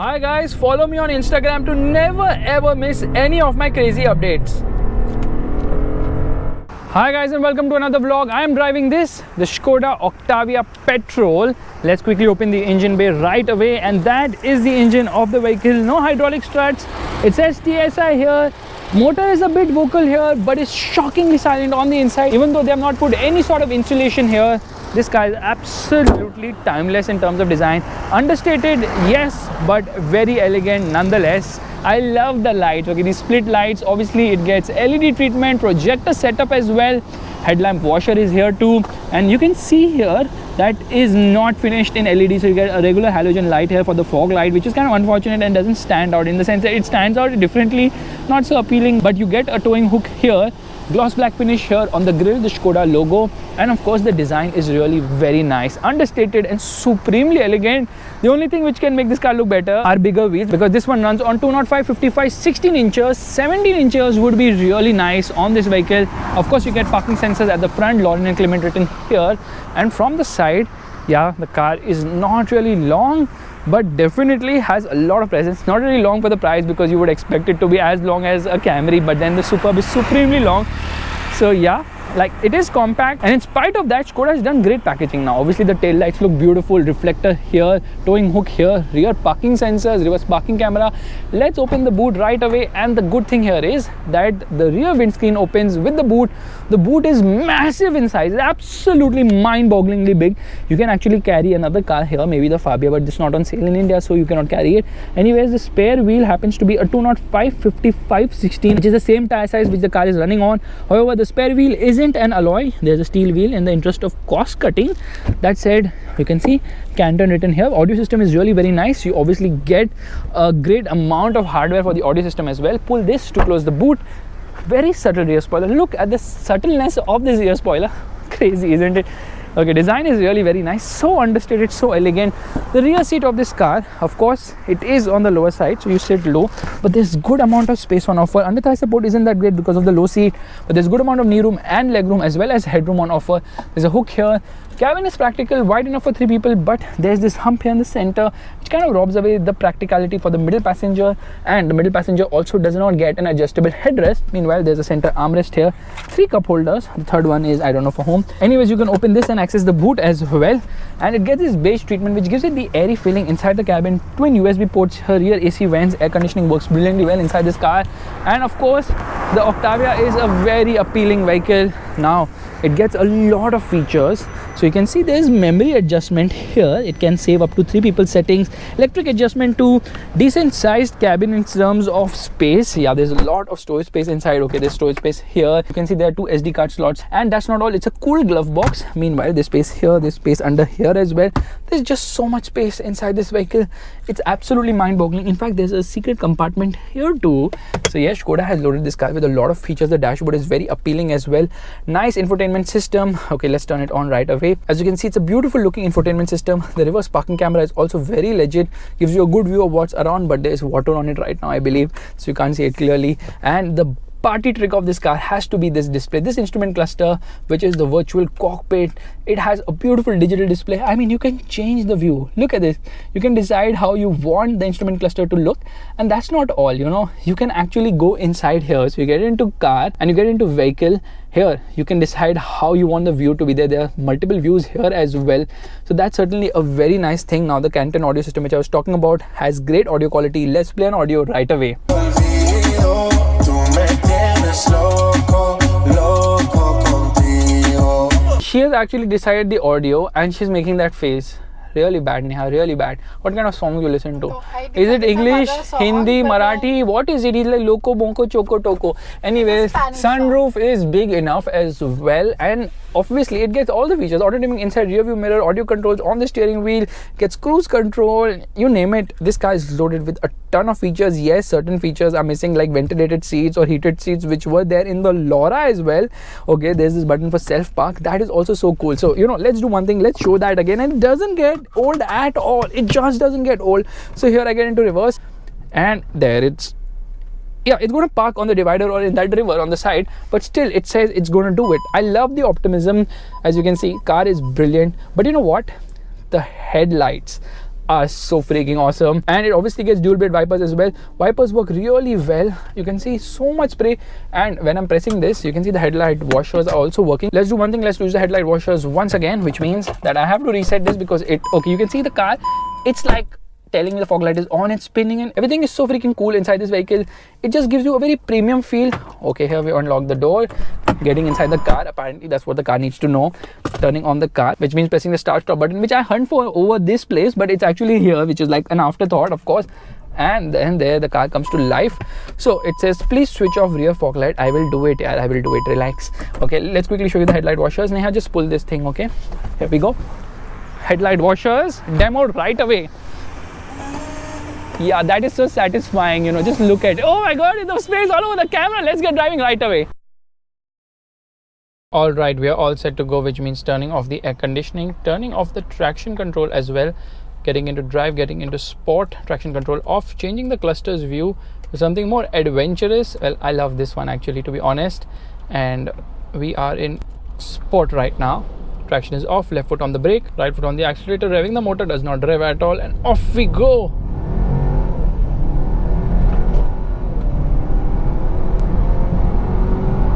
Hi guys, follow me on Instagram to never ever miss any of my crazy updates. Hi guys and welcome to another vlog. I am driving the Skoda Octavia Petrol. Let's quickly open the engine bay right away, and that is the engine of the vehicle. No hydraulic struts. It says TSI here. Motor is a bit vocal here, but it's shockingly silent on the inside. Even though they have not put any sort of insulation here, this car is absolutely timeless in terms of design. Understated, yes, but very elegant nonetheless. I love the lights. Okay, these split lights, obviously it gets LED treatment, projector setup as well. Headlamp washer is here too, and you can see here that is not finished in LED, so you get a regular halogen light here for the fog light, which is kind of unfortunate and doesn't stand out, in the sense that it stands out differently, not so appealing. But you get a towing hook here, gloss black finish here on the grille, the Skoda logo, and of course the design is really very nice, understated and supremely elegant. The only thing which can make this car look better are bigger wheels, because this one runs on 205, 55, 16 inches. 17 inches would be really nice on this vehicle. Of course you get parking sensors at the front, Lauren and Clement written here, and from the side, yeah, the car is not really long, but definitely has a lot of presence. Not really long for the price, because you would expect it to be as long as a Camry, but then the Superb is supremely long. So yeah, like, it is compact, and in spite of that, Skoda has done great packaging now. Obviously the tail lights look beautiful, reflector here, towing hook here, rear parking sensors, reverse parking camera. Let's open the boot right away, and the good thing here is that the rear windscreen opens with the boot. The boot is massive in size, absolutely mind-bogglingly big. You can actually carry another car here, maybe the Fabia, but it's not on sale in India, so you cannot carry it. Anyways, the spare wheel happens to be a 205, 55, 16, which is the same tire size which the car is running on. However, the spare wheel isn't an alloy. There's a steel wheel in the interest of cost cutting. That said, you can see Canton written here. Audio system is really very nice. You obviously get a great amount of hardware for the audio system as well. Pull this to close the boot. Very subtle rear spoiler. Look at the subtleness of this rear spoiler. Crazy, isn't it? Okay, design is really very nice, so understated, so elegant. The rear seat of this car, of course, it is on the lower side, so you sit low, but there's good amount of space on offer. Under thigh support isn't that great because of the low seat, but there's good amount of knee room and leg room as well as headroom on offer. There's a hook here. Cabin is practical, wide enough for 3 people, but there's this hump here in the center which kind of robs away the practicality for the middle passenger, and the middle passenger also does not get an adjustable headrest. Meanwhile, there's a center armrest here, 3 cup holders. The third one is, I don't know, for home. Anyways, you can open this and access the boot as well, and it gets this beige treatment which gives it the airy feeling inside the cabin. Twin USB ports here, rear AC vents, air conditioning works brilliantly well inside this car, and of course the Octavia is a very appealing vehicle. Now it gets a lot of features, so you can see there's memory adjustment here. It can save up to 3 people settings, electric adjustment to decent sized cabin in terms of space. Yeah, there's a lot of storage space inside. Okay, there's storage space here. You can see there are 2 SD card slots, and that's not all, it's a cool glove box. Meanwhile, there's space here, there's space under here as well. There's just so much space inside this vehicle. It's absolutely mind-boggling. In fact, there's a secret compartment here too. So yes, Skoda has loaded this car with a lot of features. The dashboard is very appealing as well. Nice infotainment system. Okay, let's turn it on right away. As you can see, it's a beautiful looking infotainment system. The reverse parking camera is also very legit, gives you a good view of what's around, but there's water on it right now, I believe, so you can't see it clearly. And the party trick of this car has to be this display, this instrument cluster, which is the virtual cockpit. It has a beautiful digital display. I mean, you can change the view. Look at this. You can decide how you want the instrument cluster to look, and that's not all, you know, you can actually go inside here. So you get into car and you get into vehicle. Here you can decide how you want the view to be. There are multiple views here as well, so that's certainly a very nice thing. Now the Canton audio system, which I was talking about, has great audio quality. Let's play an audio right away. She has actually decided the audio, and she's making that face. Really bad, Neha, really bad. What kind of songs you listen to? No, is it English, Hindi, Marathi? What is it? It's like Loco, Bonko, Choco, Toco. Anyways, Sunroof is big enough as well, and obviously it gets all the features: auto dimming inside rear view mirror, audio controls on the steering wheel, gets cruise control, you name it. This car is loaded with a ton of features. Yes, certain features are missing, like ventilated seats or heated seats, which were there in the Laura as well. Okay, there's this button for self park. That is also so cool. So, you know, let's do one thing. Let's show that again, and it doesn't get old at all. It just doesn't get old. So here I get into reverse, and there it's, yeah, it's going to park on the divider or in that river on the side, but still it says it's going to do it. I love the optimism. As you can see, car is brilliant, but you know what, the headlights are so freaking awesome. And it obviously gets dual blade wipers as well. Wipers work really well. You can see so much spray, and when I'm pressing this, you can see the headlight washers are also working. Let's do one thing, let's use the headlight washers once again, which means that I have to reset this because okay, you can see the car, it's like telling me the fog light is on, it's spinning, and everything is so freaking cool inside this vehicle. It just gives you a very premium feel. Okay, here we unlock the door, getting inside the car. Apparently that's what the car needs to know. Turning on the car, which means pressing the start stop button, which I hunt for over this place, but it's actually here, which is like an afterthought, of course. And then there the car comes to life. So it says, please switch off rear fog light. I will do it, yeah, I will do it, relax. Okay, let's quickly show you the headlight washers. Neha, just pull this thing. Okay, here we go. Headlight washers demoed right away. Yeah, that is so satisfying, you know, just look at it. Oh my god, it's space all over the camera. Let's get driving right away. All right, we are all set to go, which means turning off the air conditioning, turning off the traction control as well, getting into drive, getting into sport, traction control off, changing the cluster's view to something more adventurous. Well, I love this one actually, to be honest. And we are in sport right now. Traction is off, left foot on the brake, right foot on the accelerator, revving the motor, does not rev at all, and off we go.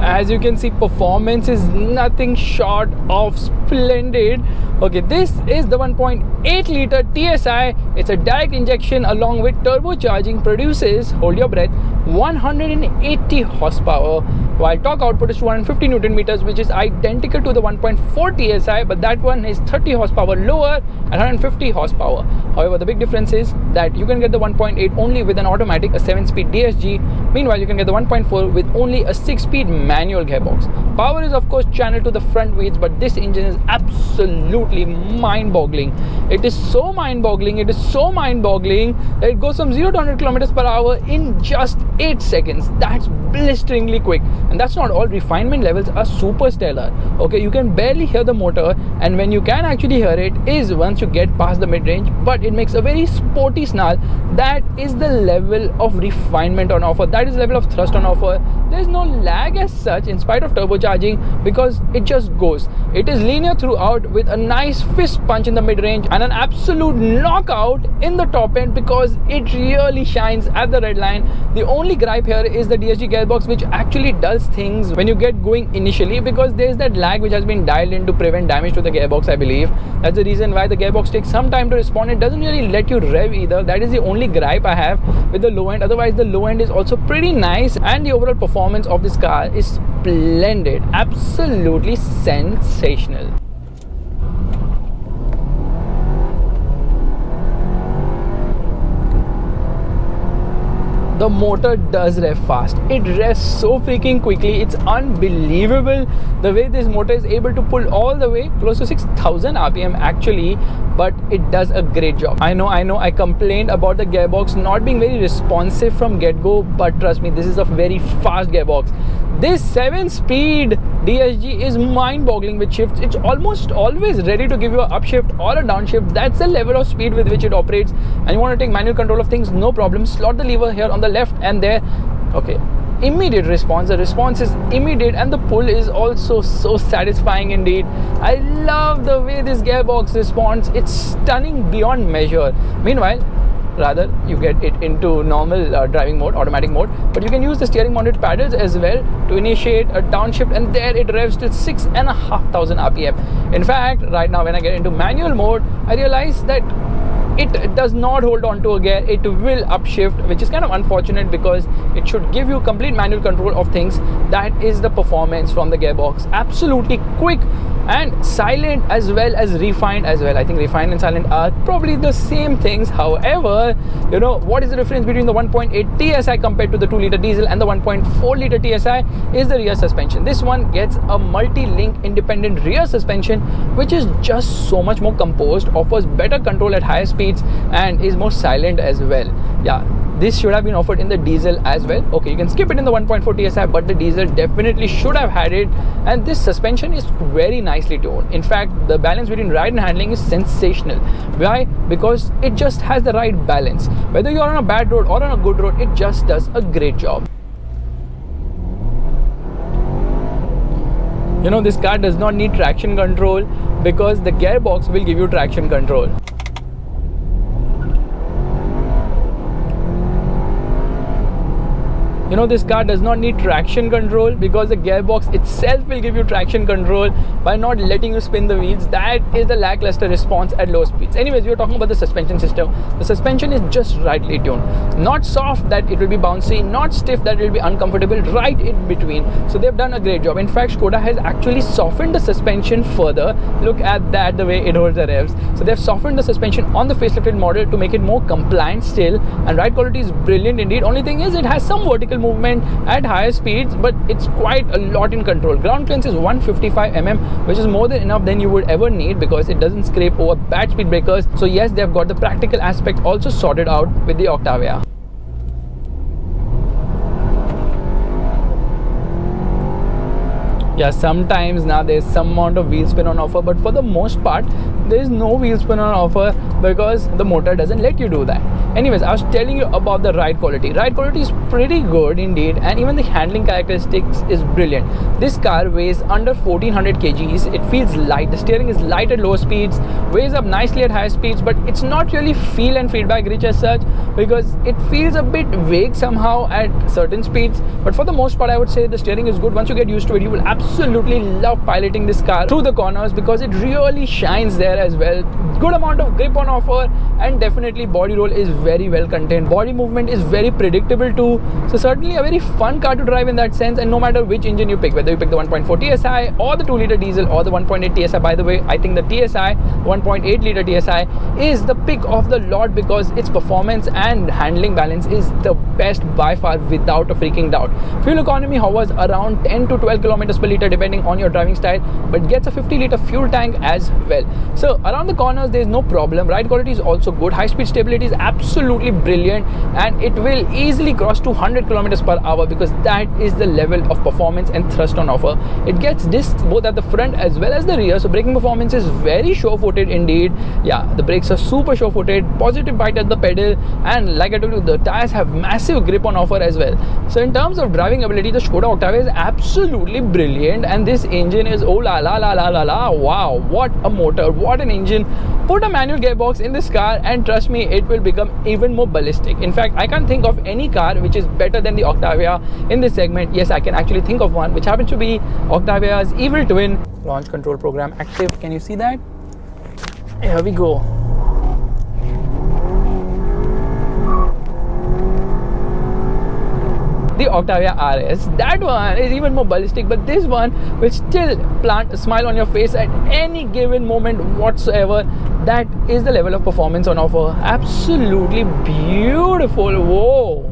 As you can see, performance is nothing short of splendid. Okay, this is the 1.8 liter TSI. It's a direct injection along with turbocharging, produces, hold your breath, 180 horsepower, while torque output is 250 Newton meters, which is identical to the 1.4 TSI, but that one is 30 horsepower lower and 150 horsepower. However, the big difference is that you can get the 1.8 only with an automatic, a 7-speed DSG. Meanwhile, you can get the 1.4 with only a 6-speed manual gearbox. Power is of course channeled to the front wheels, but this engine is absolutely mind-boggling. It is so mind-boggling, it is so mind-boggling that it goes from 0 to 100 kilometers per hour in just 8 seconds. That's blisteringly quick. And that's not all. Refinement levels are super stellar. Okay, you can barely hear the motor, and when you can actually hear it is once you get past the mid-range, but it makes a very sporty snarl. That is the level of refinement on offer. That is the level of thrust on offer. There's no lag as such in spite of turbocharging, because it just goes. It is linear throughout with a nice fist punch in the mid-range and an absolute knockout in the top end, because it really shines at the red line. The only gripe here is the DSG gearbox, which actually does things when you get going initially, because there's that lag which has been dialed in to prevent damage to the gearbox, I believe. That's the reason why the gearbox takes some time to respond. It doesn't really let you rev either. That is the only gripe I have with the low end. Otherwise, the low end is also pretty nice, and the overall performance of this car is splendid. Absolutely sensational. The motor does rev fast. It revs so freaking quickly. It's unbelievable the way this motor is able to pull all the way close to 6,000 RPM actually, but it does a great job. I know I complained about the gearbox not being very responsive from get-go, but trust me, this is a very fast gearbox. This 7-speed DSG is mind-boggling with shifts. It's almost always ready to give you an upshift or a downshift. That's the level of speed with which it operates. And you want to take manual control of things, no problem. Slot the lever here on the left and there. Okay, immediate response. The response is immediate, and the pull is also so satisfying indeed. I love the way this gearbox responds. It's stunning beyond measure. Meanwhile, rather, you get it into normal driving mode, automatic mode, but you can use the steering mounted paddles as well to initiate a downshift, and there it revs to 6,500 RPM. In fact, right now when I get into manual mode, I realize that it does not hold on to a gear. It will upshift, which is kind of unfortunate because it should give you complete manual control of things. That is the performance from the gearbox. Absolutely quick and silent as well as refined as well. I think refined and silent are probably the same things. However, you know, what is the difference between the 1.8 TSI compared to the 2-liter diesel and the 1.4 liter TSI is the rear suspension. This one gets a multi-link independent rear suspension, which is just so much more composed, offers better control at higher speeds, and is more silent as well. Yeah, this should have been offered in the diesel as well. Okay, you can skip it in the 1.4 TSI, but the diesel definitely should have had it. And this suspension is very nicely toned. In fact, the balance between ride and handling is sensational. Why? Because it just has the right balance. Whether you're on a bad road or on a good road, it just does a great job. You know, this car does not need traction control because the gearbox will give you traction control. You know, this car does not need traction control because the gearbox itself will give you traction control by not letting you spin the wheels. That is the lackluster response at low speeds. Anyways, we are talking about the suspension system. The suspension is just rightly tuned. Not soft that it will be bouncy, not stiff that it will be uncomfortable, right in between. So they've done a great job. In fact, Skoda has actually softened the suspension further. Look at that, the way it holds the revs. So they've softened the suspension on the facelifted model to make it more compliant still, and ride quality is brilliant indeed. Only thing is it has some vertical movement at higher speeds, but it's quite a lot in control. Ground clearance is 155 mm, which is more than enough than you would ever need because it doesn't scrape over bad speed breakers. So yes, they've got the practical aspect also sorted out with the Octavia. Yeah, sometimes now there's some amount of wheel spin on offer, but for the most part there is no wheel spin on offer because the motor doesn't let you do that. Anyways, I was telling you about the ride quality. Ride quality is pretty good indeed, and even the handling characteristics is brilliant. This car weighs under 1400 kgs. It feels light. The steering is light at low speeds, weighs up nicely at high speeds, but it's not really feel and feedback rich as such because it feels a bit vague somehow at certain speeds. But for the most part, I would say the steering is good. Once you get used to it, you will absolutely love piloting this car through the corners because it really shines there as well. Good amount of grip on offer, and definitely body roll is very well contained. Body movement is very predictable too. So certainly a very fun car to drive in that sense. And no matter which engine you pick, whether you pick the 1.4 TSI or the 2-liter diesel or the 1.8 TSI, by the way, I think the TSI 1.8 liter TSI is the pick of the lot because its performance and handling balance is the best by far without a freaking doubt. Fuel economy hovers around 10 to 12 kilometers per liter depending on your driving style, but gets a 50-liter fuel tank as well. So around the corners there is no problem. Ride quality is also good. High speed stability is absolutely brilliant, and it will easily cross 200 kilometers per hour because that is the level of performance and thrust on offer. It gets discs both at the front as well as the rear, so braking performance is very sure-footed indeed. Yeah, the brakes are super sure-footed, positive bite at the pedal, and like I told you, the tires have massive grip on offer as well. So in terms of driving ability, the Skoda Octavia is absolutely brilliant, and this engine is oh la la la la la la. Wow, what a motor, what an engine. Put a manual gearbox in this car and trust me, it will become even more ballistic. In fact, I can't think of any car which is better than the Octavia in this segment. Yes, I can actually think of one, which happens to be Octavia's evil twin. Launch control program active. Can you see that? Here we go. The Octavia RS, that one is even more ballistic, but this one will still plant a smile on your face at any given moment whatsoever. That is the level of performance on offer. Absolutely beautiful. Whoa.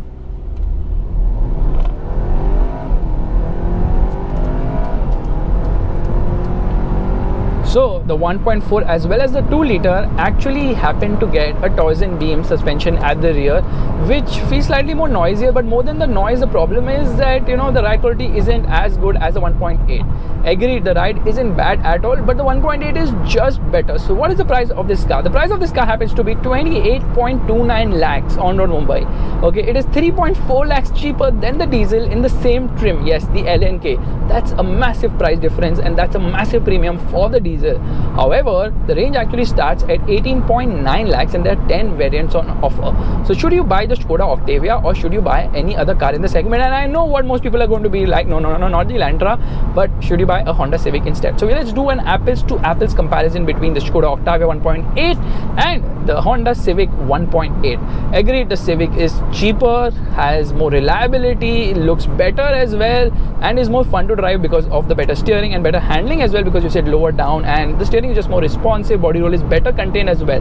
So the 1.4 as well as the 2-liter actually happen to get a torsion beam suspension at the rear, which feels slightly more noisier. But more than the noise, the problem is that, you know, the ride quality isn't as good as the 1.8. Agreed, the ride isn't bad at all, but the 1.8 is just better. So what is the price of this car? The price of this car happens to be 28.29 lakhs on road Mumbai. Okay, it is 3.4 lakhs cheaper than the diesel in the same trim. Yes, the LNK. That's a massive price difference, and that's a massive premium for the diesel. However, the range actually starts at 18.9 lakhs and there are 10 variants on offer. So should you buy the Skoda Octavia or should you buy any other car in the segment? And I know what most people are going to be like, no, not the Elantra, but should you buy a Honda Civic instead? So let's do an apples to apples comparison between the Skoda Octavia 1.8 and the Honda Civic 1.8. Agreed, the Civic is cheaper, has more reliability, looks better as well, and is more fun to drive because of the better steering and better handling as well, because you said lower down, and the steering is just more responsive. Body roll is better contained as well.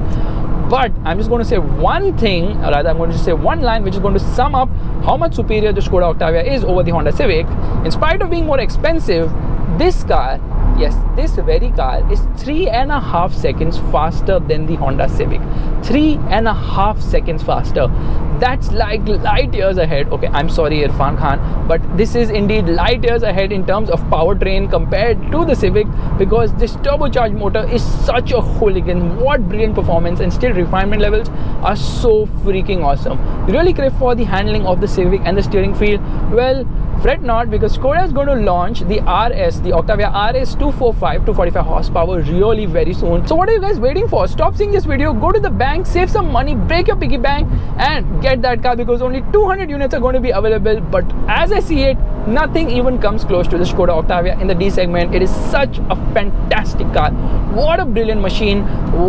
But I'm just going to say one thing, or rather I'm going to say one line which is going to sum up how much superior the Skoda Octavia is over the Honda Civic. In spite of being more expensive, this car, yes, this very car is 3.5 seconds faster than the Honda Civic. 3.5 seconds faster. That's like light years ahead. Okay, I'm sorry Irfan Khan, but this is indeed light years ahead in terms of powertrain compared to the Civic, because this turbocharged motor is such a hooligan. What brilliant performance, and still refinement levels are so freaking awesome. You really crave for the handling of the Civic and the steering feel. Well, fret not, because Skoda is going to launch the RS, the Octavia RS 245 horsepower really very soon. So what are you guys waiting for? Stop seeing this video, go to the back bank, save some money, break your piggy bank and get that car, because only 200 units are going to be available. But as I see it, nothing even comes close to the Skoda Octavia in the D segment. It is such a fantastic car. What a brilliant machine,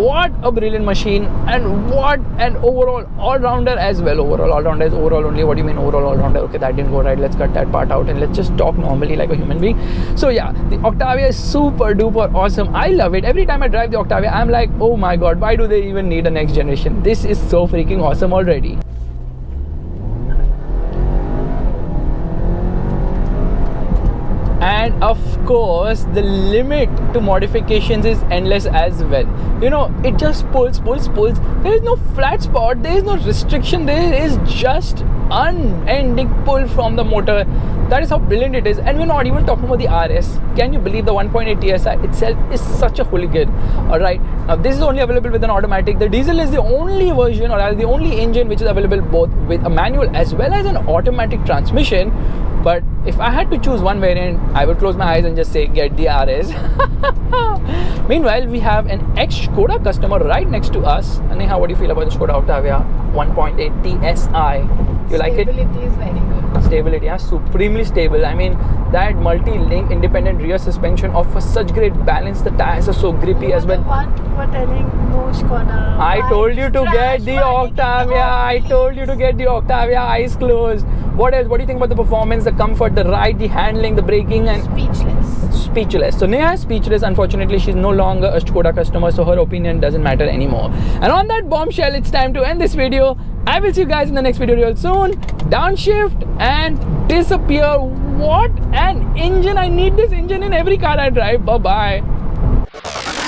what a brilliant machine, and what an overall all-rounder as well. Overall all-rounder is overall only. What do you mean overall all-rounder? Okay, that didn't go right. Let's cut that part out and let's just talk normally like a human being. So yeah, the Octavia is super duper awesome. I love it. Every time I drive the Octavia, I'm like, oh my god, why do they even need a next generation? This is so freaking awesome already. And of course, the limit to modifications is endless as well. You know, it just pulls. There is no flat spot, there is no restriction, there is just unending pull from the motor. That is how brilliant it is. And we're not even talking about the RS. Can you believe the 1.8 TSI itself is such a hooligan? Alright, now this is only available with an automatic. The diesel is the only version, or the only engine which is available both with a manual as well as an automatic transmission. But if I had to choose one variant, I would close my eyes and just say get the RS. Meanwhile, we have an ex-Skoda customer right next to us. Neha, what do you feel about the Skoda Octavia 1.8 TSI? You like it? Stability is very good. Stability, yeah, supremely stable. I mean, that multi-link independent rear suspension offers such great balance. The tires are so grippy as well. What for telling no Skoda? I told you to get the Octavia. I told you to get the Octavia. Eyes closed. What else? What do you think about the performance, the comfort, the ride, the handling, the braking? And speechless. So Neha is speechless. Unfortunately, she's no longer a Skoda customer, so her opinion doesn't matter anymore. And on that bombshell, it's time to end this video. I will see you guys in the next video real soon. Downshift and disappear. What an engine! I need this engine in every car I drive. Bye bye.